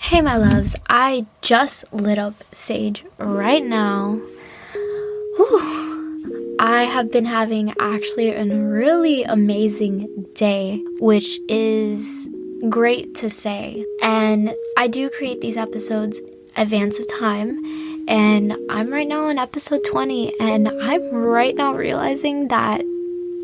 Hey my loves, I just lit up Sage right now. Whew. I have been having actually a really amazing day, which is great to say. And I do create these episodes advance of time, and I'm right now on episode 20, and I'm right now realizing that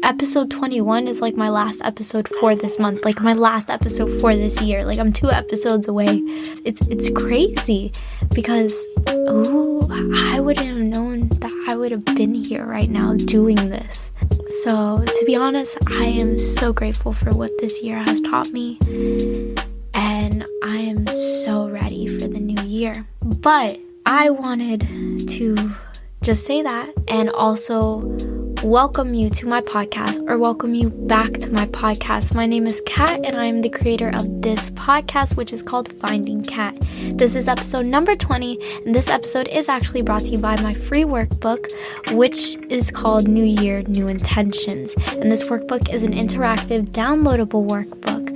episode 21 is like my last episode for this month, like my last episode for this year. Like I'm 2 episodes away. It's crazy because I wouldn't have known that I would have been here right now doing this. So to be honest, I am so grateful for what this year has taught me, and I am so ready for the new year. But I wanted to just say that and also welcome you to my podcast, or welcome you back to my podcast. My name is Kat, and I am the creator of this podcast, which is called Finding Kat. This is episode number 20, and this episode is actually brought to you by my free workbook, which is called New Year, New Intentions. And this workbook is an interactive, downloadable workbook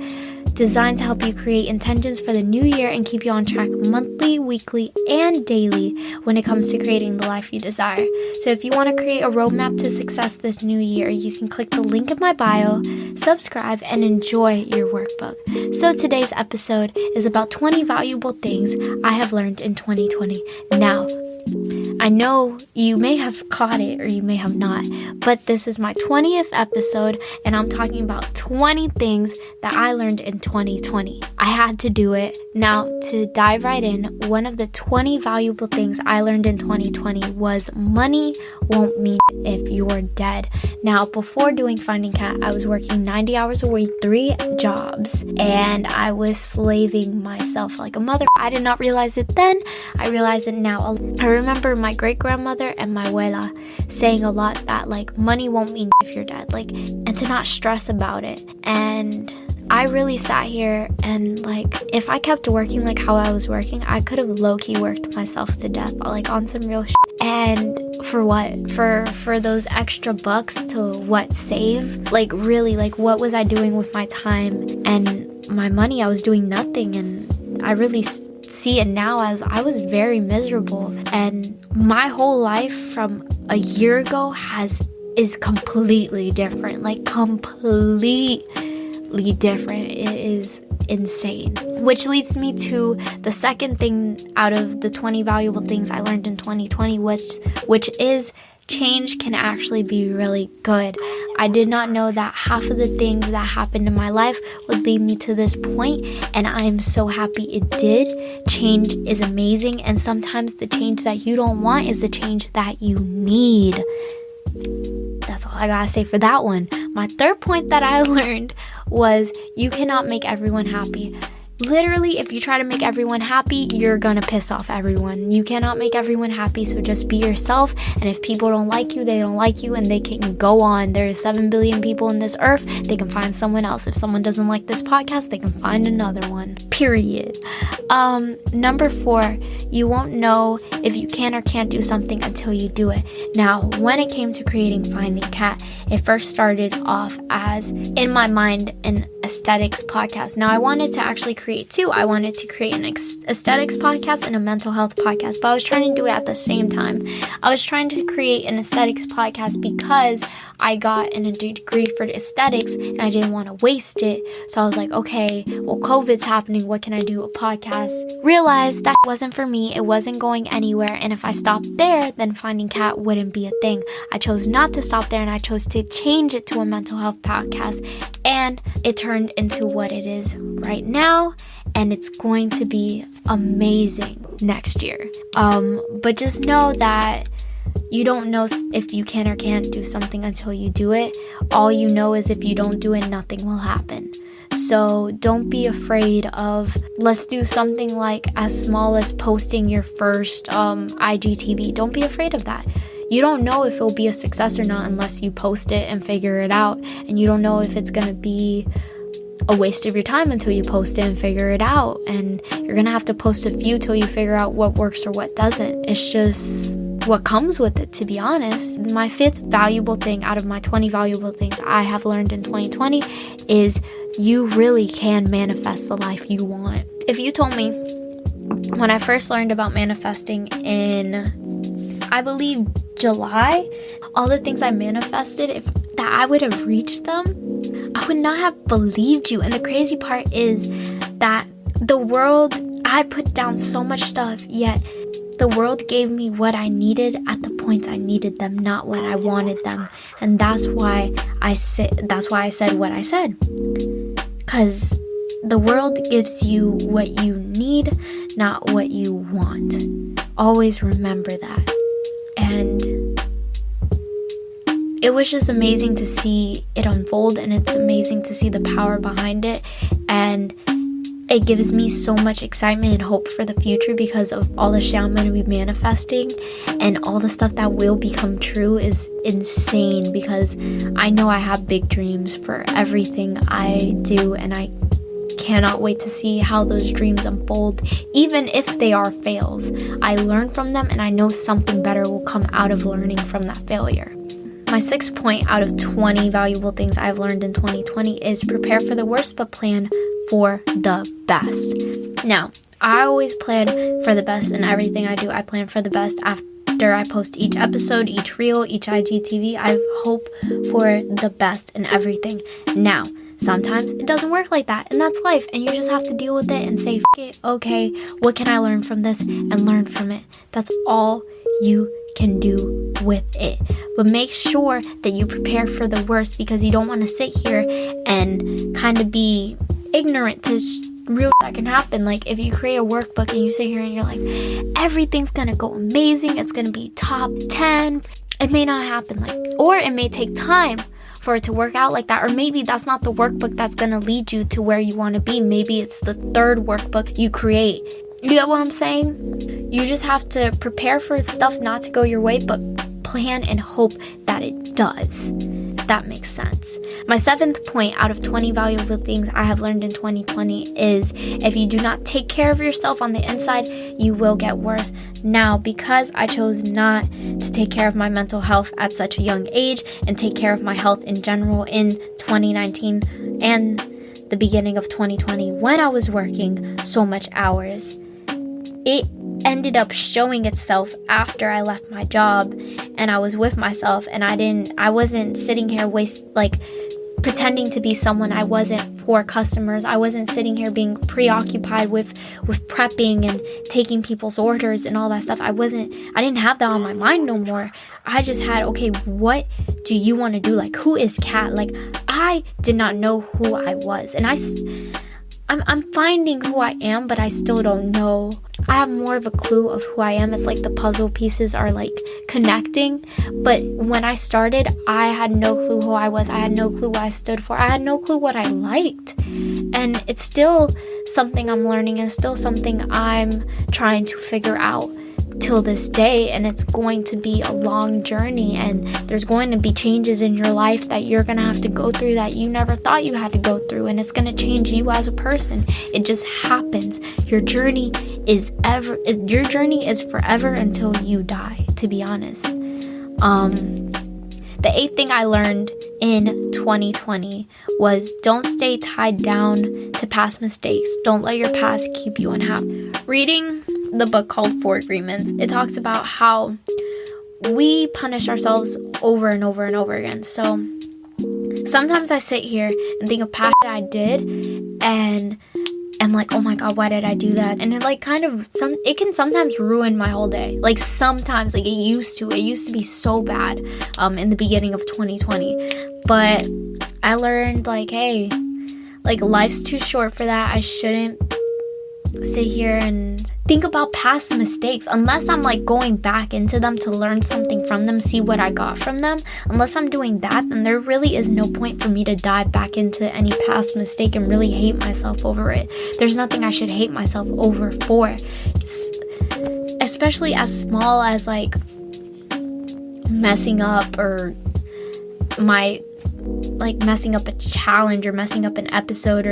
designed to help you create intentions for the new year and keep you on track monthly, weekly, and daily when it comes to creating the life you desire. So if you want to create a roadmap to success this new year, you can click the link in my bio, subscribe, and enjoy your workbook. So today's episode is about 20 valuable things I have learned in 2020. Now, I know you may have caught it or you may have not, but this is my 20th episode, and I'm talking about 20 things that I learned in 2020. I had to do it. Now, to dive right in, one of the 20 valuable things I learned in 2020 was money won't mean if you're dead. Now, before doing Finding Kat, I was working 90 hours a week, 3 jobs, and I was slaving myself like a mother. I did not realize it then. I realize it now. I remember my great-grandmother and my abuela saying a lot that like money won't mean if you're dead, like, and to not stress about it. And I really sat here and like, if I kept working like how I was working, I could have low-key worked myself to death, like on some real shit. And for what? For those extra bucks to what, save? Like really, like what was I doing with my time and my money? I was doing nothing, and I really see it now as I was very miserable, and my whole life from a year ago is completely different, like completely different. It is insane. Which leads me to the second thing out of the 20 valuable things I learned in 2020, which is change can actually be really good. I did not know that half of the things that happened in my life would lead me to this point, and I'm so happy it did. Change is amazing, and sometimes the change that you don't want is the change that you need. That's all I gotta say for that one. My third point that I learned was you cannot make everyone happy. Literally, if you try to make everyone happy, you're gonna piss off everyone. You cannot make everyone happy, so just be yourself. And if people don't like you, they don't like you, and they can go on. There's 7 billion people in this earth. They can find someone else. If someone doesn't like this podcast, they can find another one. Period. Number 4, you won't know if you can or can't do something until you do it. Now, when it came to creating Finding Kat, it first started off as, in my mind, an aesthetics podcast. Now, I wanted to actually create 2. I wanted to create an aesthetics podcast and a mental health podcast, but I was trying to do it at the same time. I was trying to create an aesthetics podcast because I got a degree for aesthetics and I didn't want to waste it. So I was like, okay, well, COVID's happening. What can I do? A podcast. Realized that wasn't for me. It wasn't going anywhere. And if I stopped there, then Finding Kat wouldn't be a thing. I chose not to stop there, and I chose to change it to a mental health podcast. And it turned into what it is right now. And it's going to be amazing next year. But just know that you don't know if you can or can't do something until you do it. All you know is if you don't do it, nothing will happen. So don't be afraid of, let's do something like as small as posting your first IGTV. Don't be afraid of that. You don't know if it'll be a success or not unless you post it and figure it out. And you don't know if it's going to be a waste of your time until you post it and figure it out. And you're going to have to post a few till you figure out what works or what doesn't. It's just what comes with it, to be honest. My 5th valuable thing out of my 20 valuable things I have learned in 2020 is you really can manifest the life you want. If you told me when I first learned about manifesting in, I believe, July, all the things I manifested, if that I would have reached them, I would not have believed you. And the crazy part is that the world, I put down so much stuff, yet the world gave me what I needed at the points I needed them, not what I wanted them. And that's why I said what I said. Because the world gives you what you need, not what you want. Always remember that. And it was just amazing to see it unfold, and it's amazing to see the power behind it. And it gives me so much excitement and hope for the future because of all the shit I'm going to be manifesting, and all the stuff that will become true is insane because I know I have big dreams for everything I do, and I cannot wait to see how those dreams unfold. Even if they are fails, I learn from them, and I know something better will come out of learning from that failure. My 6th point out of 20 valuable things I've learned in 2020 is prepare for the worst but plan for the best. Now, I always plan for the best in everything I do. I plan for the best after I post each episode, each reel, each IGTV. I hope for the best in everything. Now, sometimes it doesn't work like that, and that's life, and you just have to deal with it and say, F it, okay, what can I learn from this, and learn from it. That's all you can do with it. But make sure that you prepare for the worst, because you don't want to sit here and kind of be ignorant to real that can happen. Like if you create a workbook and you sit here and you're like, everything's gonna go amazing, it's gonna be top 10, it may not happen or it may take time for it to work out like that. Or maybe that's not the workbook that's gonna lead you to where you want to be. Maybe it's the 3rd workbook you create. You get what I'm saying? You just have to prepare for stuff not to go your way, but plan and hope that it does. If that makes sense. My 7th point out of 20 valuable things I have learned in 2020 is if you do not take care of yourself on the inside, you will get worse. Now, because I chose not to take care of my mental health at such a young age and take care of my health in general in 2019 and the beginning of 2020 when I was working so much hours, it ended up showing itself after I left my job and I was with myself, and I wasn't sitting here pretending to be someone I wasn't for customers. I wasn't sitting here being preoccupied with prepping and taking people's orders and all that stuff. I didn't have that on my mind no more. I just had, okay, what do you want to do? Who is Kat? I did not know who I was, and I'm finding who I am, but I still don't know. I have more of a clue of who I am. It's like the puzzle pieces are connecting. But when I started, I had no clue who I was. I had no clue what I stood for. I had no clue what I liked. And it's still something I'm learning, and still something I'm trying to figure out till this day. And it's going to be a long journey, and there's going to be changes in your life that you're going to have to go through that you never thought you had to go through, and it's going to change you as a person. It just happens. Your journey is forever until you die, to be honest. The 8th thing I learned in 2020 was don't stay tied down to past mistakes. Don't let your past keep you unhappy. Reading the book called 4 Agreements, it talks about how we punish ourselves over and over and over again. So sometimes I sit here and think of past that I did, and I'm like, oh my god, why did I do that? And it it can sometimes ruin my whole day. Sometimes, it used to be so bad in the beginning of 2020. But I learned hey, life's too short for that. I shouldn't sit here and think about past mistakes unless I'm going back into them to learn something from them, see what I got from them. Unless I'm doing that, then there really is no point for me to dive back into any past mistake and really hate myself over it. There's nothing I should hate myself over for, especially as small as messing up, or messing up a challenge, or messing up an episode,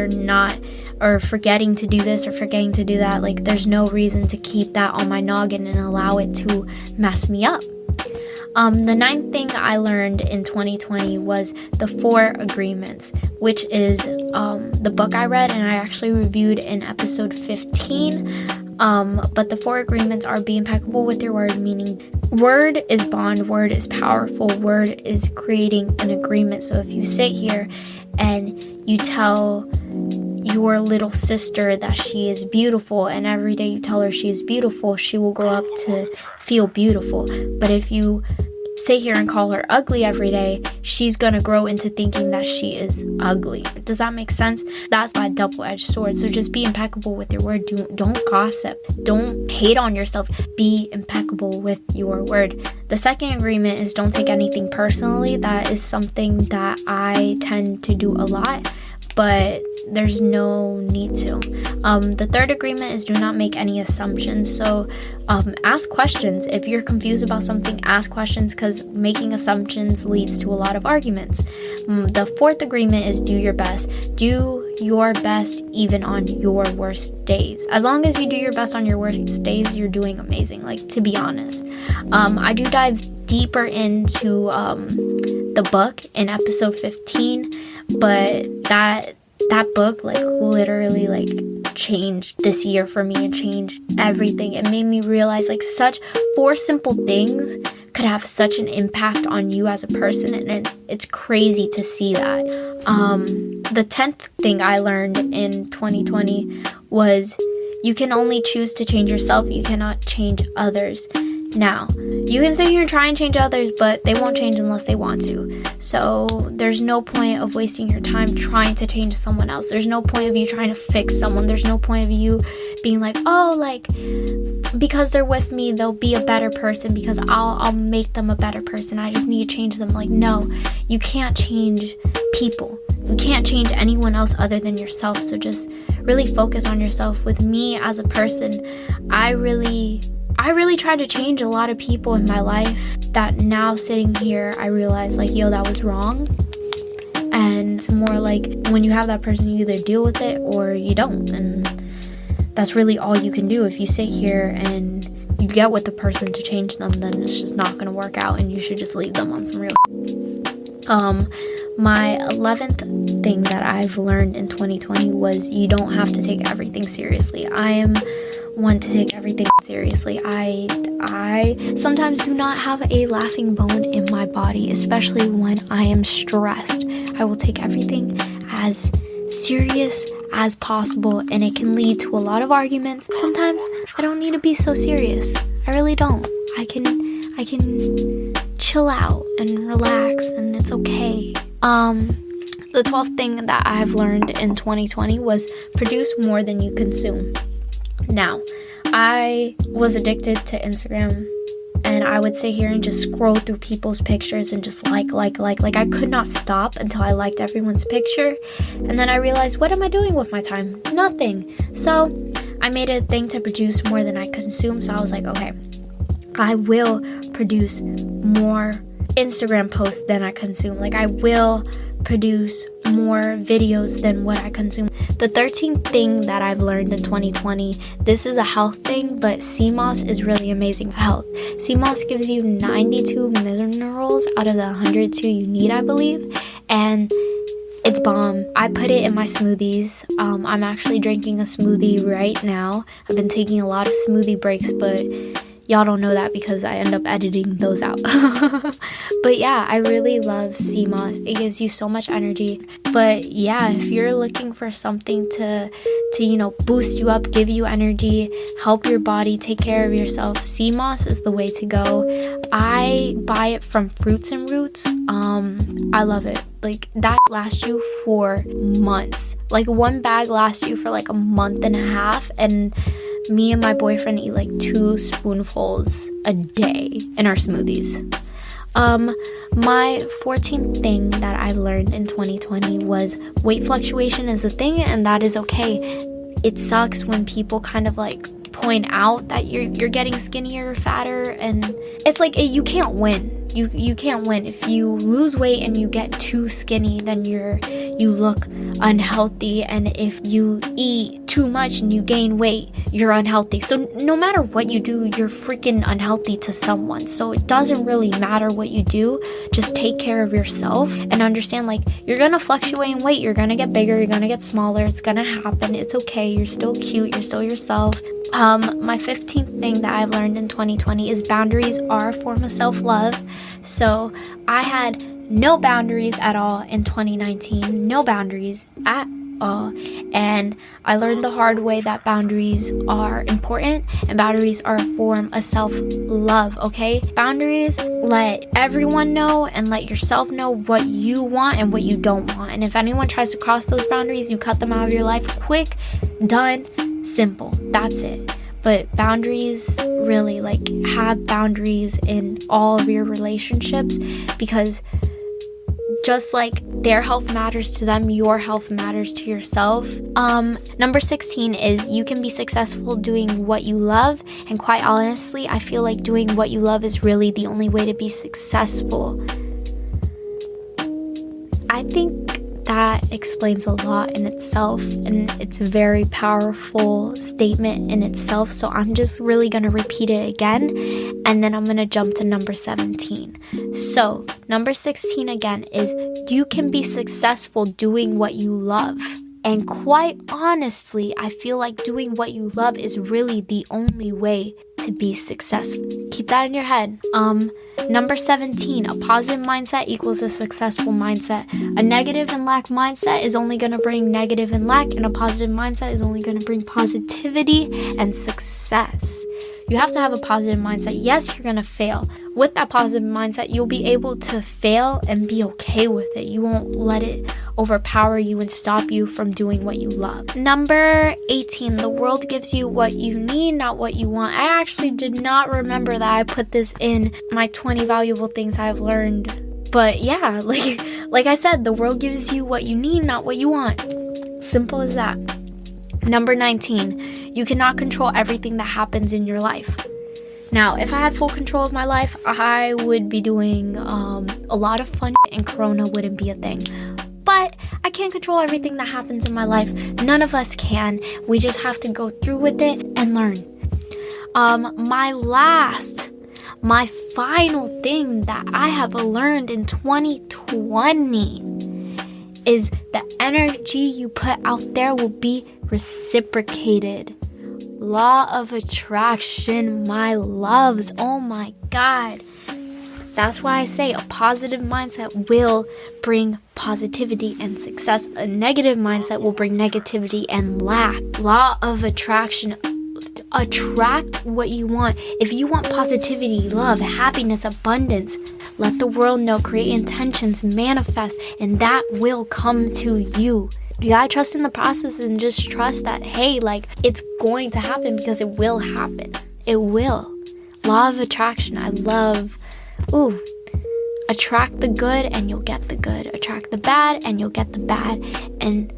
or forgetting to do this or forgetting to do that. There's no reason to keep that on my noggin and allow it to mess me up. The 9th thing I learned in 2020 was the 4 Agreements, which is the book I read and I actually reviewed in episode 15. But the 4 agreements are: be impeccable with your word, meaning word is bond, word is powerful, word is creating an agreement. So if you sit here and you tell your little sister that she is beautiful, and every day you tell her she is beautiful, she will grow up to feel beautiful. But if you sit here and call her ugly every day, she's gonna grow into thinking that she is ugly. Does that make sense? That's a double-edged sword. So just be impeccable with your word. Don't gossip. Don't hate on yourself. Be impeccable with your word. The second agreement is don't take anything personally. That is something that I tend to do a lot, but there's no need to. The third agreement is do not make any assumptions. So ask questions. If you're confused about something, ask questions, because making assumptions leads to a lot of arguments. The fourth agreement is do your best. Do your best even on your worst days. As long as you do your best on your worst days, you're doing amazing, like, to be honest. I do dive deeper into the book in episode 15, but that book, like, literally, like, changed this year for me. It changed everything. It made me realize, like, such 4 simple things could have such an impact on you as a person, and it's crazy to see that. The 10th thing I learned in 2020 was you can only choose to change yourself. You cannot change others. Now, you can sit here and try and change others, but they won't change unless they want to. So there's no point of wasting your time trying to change someone else. There's no point of you trying to fix someone. There's no point of you being like, oh, like, because they're with me, they'll be a better person because I'll make them a better person. I just need to change them. Like, no, you can't change people. You can't change anyone else other than yourself. So just really focus on yourself. With me as a person, I really tried to change a lot of people in my life that now sitting here, I realize, like, yo, that was wrong. And it's more like when you have that person, you either deal with it or you don't. And that's really all you can do. If you sit here and you get with the person to change them, then it's just not going to work out, and you should just leave them on some real. My 11th thing that I've learned in 2020 was you don't have to take everything seriously. I am one to take everything seriously. I sometimes do not have a laughing bone in my body, especially when I am stressed. I will take everything as serious as possible, and it can lead to a lot of arguments. Sometimes I don't need to be so serious. I really don't. I can chill out and relax, and it's okay. The 12th thing that I've learned in 2020 was produce more than you consume. Now, I was addicted to Instagram, and I would sit here and just scroll through people's pictures and just like. I could not stop until I liked everyone's picture. And then I realized, what am I doing with my time? Nothing. So I made a thing to produce more than I consume. So I was like, okay, I will produce more Instagram posts than I consume. Like, I will produce more videos than what I consume. The 13th thing that I've learned in 2020, this is a health thing, but sea moss is really amazing for health. Sea moss gives you 92 minerals out of the 102 you need, I believe, and it's bomb. I put it in my smoothies. I'm actually drinking a smoothie right now. I've been taking a lot of smoothie breaks, but y'all don't know that because I end up editing those out. But yeah, I really love sea moss. It gives you so much energy. But yeah, if you're looking for something to boost you up, give you energy, help your body, take care of yourself, sea moss is the way to go. I buy it from Fruits and Roots. I love it. Like, that lasts you for months. Like, one bag lasts you for like a month and a half, and me and my boyfriend eat like 2 spoonfuls a day in our smoothies. My 14th thing that I learned in 2020 was weight fluctuation is a thing, and that is okay. It sucks when people kind of like point out that you're getting skinnier or fatter, and it's like you can't win. You can't win. If you lose weight and you get too skinny, then you look unhealthy, and if you eat too much and you gain weight, you're unhealthy. So no matter what you do, you're freaking unhealthy to someone. So it doesn't really matter what you do. Just take care of yourself and understand, like, you're gonna fluctuate in weight. You're gonna get bigger. You're gonna get smaller. It's gonna happen. It's okay. You're still cute. You're still yourself. My 15th thing that I've learned in 2020 is boundaries are a form of self-love. So I had no boundaries at all in 2019, no boundaries at all. And I learned the hard way that boundaries are important and boundaries are a form of self-love, okay? Boundaries let everyone know and let yourself know what you want and what you don't want. And if anyone tries to cross those boundaries, you cut them out of your life quick, done, simple. That's it. But boundaries, really, like, have boundaries in all of your relationships, because just like their health matters to them, your health matters to yourself. Number 16 is you can be successful doing what you love. And quite honestly, I feel like doing what you love is really the only way to be successful. I think that explains a lot in itself, and it's a very powerful statement in itself. So I'm just really going to repeat it again, and then I'm going to jump to number 17. So number 16 again is you can be successful doing what you love. And quite honestly, I feel like doing what you love is really the only way to be successful. Keep that in your head. Number 17, a positive mindset equals a successful mindset. A negative and lack mindset is only going to bring negative and lack, and a positive mindset is only going to bring positivity and success. You have to have a positive mindset. Yes, you're going to fail. With that positive mindset, you'll be able to fail and be okay with it. You won't let it overpower you and stop you from doing what you love. Number 18, the world gives you what you need, not what you want. I actually did not remember that I put this in my 20 valuable things I've learned. But yeah, like I said, the world gives you what you need, not what you want. Simple as that. Number 19, you cannot control everything that happens in your life. Now, if I had full control of my life, I would be doing a lot of fun and Corona wouldn't be a thing. But I can't control everything that happens in my life. None of us can. We just have to go through with it and learn. My final thing that I have learned in 2020 is the energy you put out there will be reciprocated. Law of attraction, my loves. Oh my God. That's why I say a positive mindset will bring positivity and success. A negative mindset will bring negativity and lack. Law of attraction. Attract what you want. If you want positivity, love, happiness, abundance, let the world know. Create intentions, manifest, and that will come to you. You gotta trust in the process and just trust that, hey, like, it's going to happen because it will happen. It will. Law of attraction. I love. Attract the good and you'll get the good. Attract the bad and you'll get the bad. And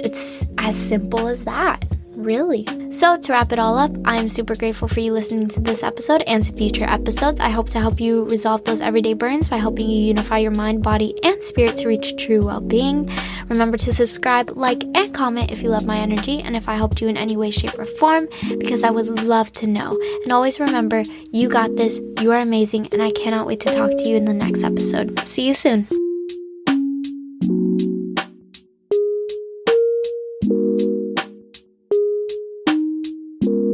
it's as simple as that, really. So to wrap it all up, I am super grateful for you listening to this episode and to future episodes. I hope to help you resolve those everyday burdens by helping you unify your mind, body, and spirit to reach true well-being. Remember to subscribe, like, and comment if you love my energy and if I helped you in any way, shape, or form, because I would love to know. And always remember, you got this, you are amazing, and I cannot wait to talk to you in the next episode. See you soon.